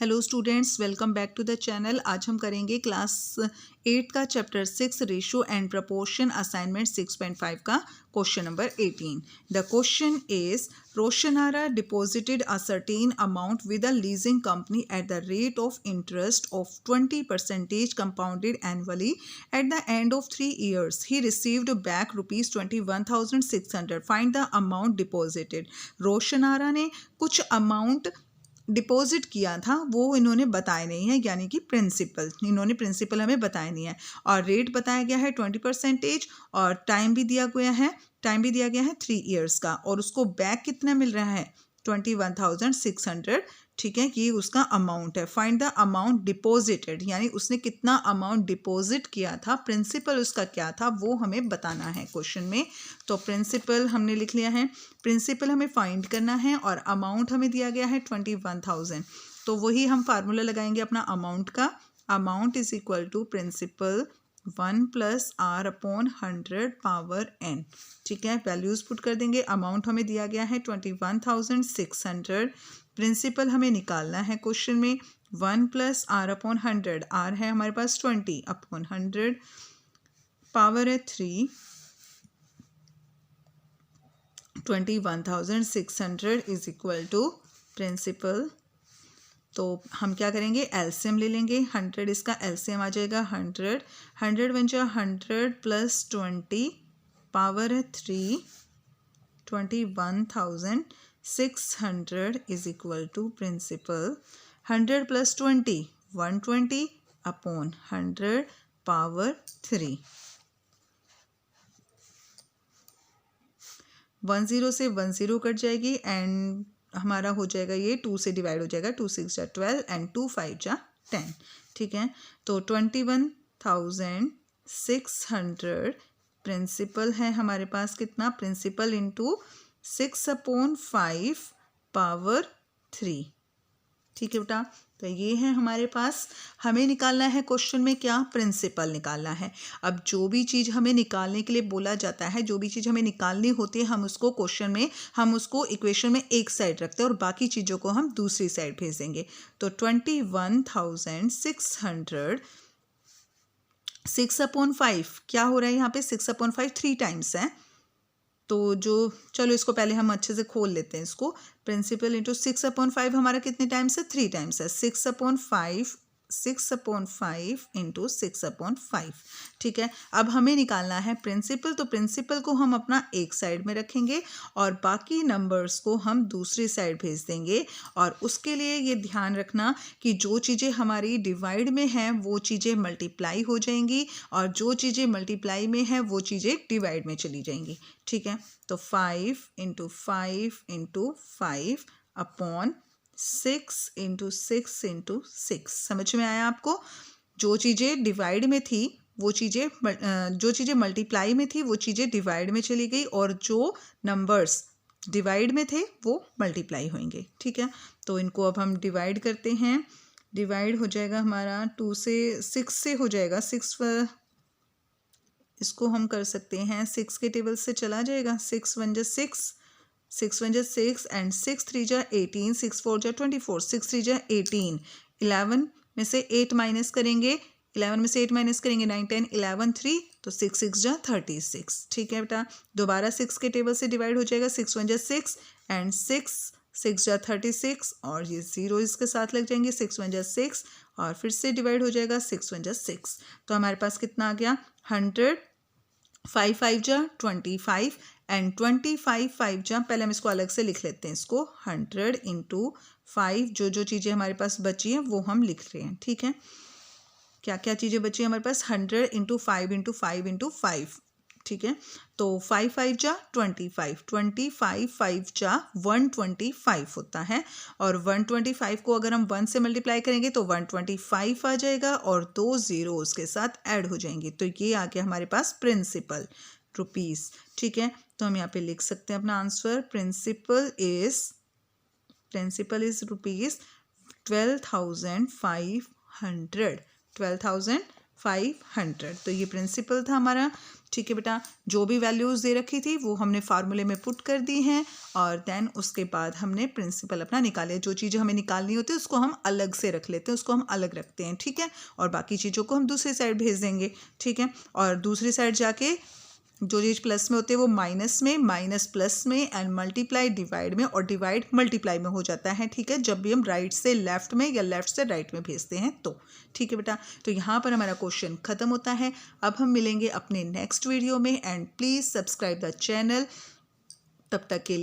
Hello students, welcome back to the channel. आज हम करेंगे क्लास 8 का chapter 6 ratio and proportion assignment 6.5 का question number 18। The question is Roshnara deposited a certain amount with a leasing company at the rate of interest of 20% compounded annually at the end of 3 years. He received back rupees 21,600. Find the amount deposited. Roshanara ने कुछ amount deposit किया था, वो इन्होंने बताया नहीं है, यानी कि इन्होंने प्रिंसिपल हमें बताया नहीं है। और रेट बताया गया है 20% और टाइम भी दिया गया है 3 years का। और उसको बैक कितना मिल रहा है 21,600। ठीक है, ये उसका अमाउंट है। फाइंड द अमाउंट डिपॉजिटेड, यानी उसने कितना अमाउंट डिपॉजिट किया था, प्रिंसिपल उसका क्या था वो हमें बताना है क्वेश्चन में। तो प्रिंसिपल हमने लिख लिया है, प्रिंसिपल हमें फाइंड करना है और अमाउंट हमें दिया गया है 21,000। तो वही हम फार्मूला लगाएंगे अपना अमाउंट का। Amount is equal to principal 1 + R/100 power n। ठीक है, वैल्यूज पुट कर देंगे। अमाउंट हमें दिया गया है 21,600। प्रिंसिपल हमें निकालना है क्वेश्चन में। 1 + R/100, R है हमारे पास 20/100, पावर है 3, 21,600 इज इक्वल टू प्रिंसिपल। तो हम क्या करेंगे, एलसीएम ले लेंगे। 100 इसका एलसीएम आ जाएगा 100 बन जाए 100 + 20 पावर है 3, 21,600 is equal to principal. 100 + 20 120/100 power 3। 10 से 10 कट जाएगी एंड हमारा हो जाएगा, ये 2 से डिवाइड हो जाएगा। 2 × 6 = 12 एंड 2 × 5 = 10। ठीक है, तो 21,600 प्रिंसिपल है हमारे पास। कितना प्रिंसिपल इंटू 6/5 पावर 3। ठीक है बेटा, तो ये है हमारे पास। हमें निकालना है क्वेश्चन में क्या, प्रिंसिपल निकालना है। अब जो भी चीज़ हमें निकालने के लिए बोला जाता है, जो भी चीज़ हमें निकालनी होती है, हम उसको क्वेश्चन में, हम उसको इक्वेशन में एक साइड रखते हैं और बाकी चीज़ों को हम दूसरी साइड भेज देंगे। तो 21,600 6/5 क्या हो रहा है यहाँ पे, 6/5 3 टाइम्स है। तो जो, चलो इसको पहले हम अच्छे से खोल लेते हैं इसको। प्रिंसिपल इंटू 6/5 हमारा कितने टाइम्स है, 3 टाइम्स है। 6/5 इंटू 6/5। ठीक है, अब हमें निकालना है प्रिंसिपल। तो प्रिंसिपल को हम अपना एक साइड में रखेंगे और बाकी नंबर्स को हम दूसरी साइड भेज देंगे। और उसके लिए ये ध्यान रखना कि जो चीज़ें हमारी डिवाइड में हैं वो चीज़ें मल्टीप्लाई हो जाएंगी और जो चीज़ें मल्टीप्लाई में हैं वो चीज़ें डिवाइड में चली जाएंगी। ठीक है, तो 5 × 5 × 5 अपॉन 6 × 6 × 6। समझ में आया आपको। जो चीज़ें डिवाइड में थी वो चीज़ें, जो चीज़ें मल्टीप्लाई में थी वो चीज़ें डिवाइड में चली गई और जो नंबर्स डिवाइड में थे वो मल्टीप्लाई होंगे। ठीक है, तो इनको अब हम डिवाइड करते हैं। डिवाइड हो जाएगा हमारा 2 से 6 से हो जाएगा 6। इसको हम कर सकते हैं 6 के टेबल से चला जाएगा। 6 × 1 = 6, 6 × 1 = 6 एंड 6 × 3 = 18, 6 × 4 = 24, 6 × 3 = 18। 11 में से 8 माइनस करेंगे, 11 में से 8 माइनस करेंगे 9, 10, 11, 3, तो 6 × 6 = 36। ठीक है बेटा, दोबारा 6 के टेबल से डिवाइड हो जाएगा। 6 × 1 = 6 एंड 6 × 36 और ये 0 इसके साथ लग जाएंगे। 6 × 1 = 6 और फिर से डिवाइड हो जाएगा। 6 × 1 = 6। तो हमारे पास कितना आ गया 100। 5 × 5 = 25 एंड 25 5 = पहले हम इसको अलग से लिख लेते हैं। इसको 100 × 5, जो चीज़ें हमारे पास बची हैं वो हम लिख रहे हैं। ठीक है, क्या क्या चीज़ें बची हैं हमारे पास, 100 × 5 × 5 × 5। ठीक है, तो 5 × 5 = 25, 25 5 = 125 होता है। और 125 को अगर हम 1 से मल्टीप्लाई करेंगे तो 125 आ जाएगा और 2 0 उसके साथ ऐड हो जाएंगे। तो ये आ गया हमारे पास प्रिंसिपल रुपीज़। ठीक है, तो हम यहाँ पे लिख सकते हैं अपना आंसर। Principal is rupees 12,500। 12,500 500। तो ये प्रिंसिपल था हमारा। ठीक है बेटा, जो भी वैल्यूज़ दे रखी थी वो हमने फार्मूले में पुट कर दी हैं और देन उसके बाद हमने प्रिंसिपल अपना निकाले। जो चीज़ें हमें निकालनी होती है उसको हम अलग से रख लेते हैं, उसको हम अलग रखते हैं। ठीक है, और बाकी चीज़ों को हम दूसरी साइड भेज देंगे। ठीक है, और दूसरी साइड जाके जो चीज़ प्लस में होती है वो माइनस में, माइनस प्लस में, एंड मल्टीप्लाई डिवाइड में, और डिवाइड मल्टीप्लाई में हो जाता है। ठीक है, जब भी हम राइट से लेफ्ट में या लेफ्ट से राइट में भेजते हैं तो। ठीक है बेटा, तो यहाँ पर हमारा क्वेश्चन ख़त्म होता है। अब हम मिलेंगे अपने नेक्स्ट वीडियो में, and please subscribe the channel. तब तक के लिए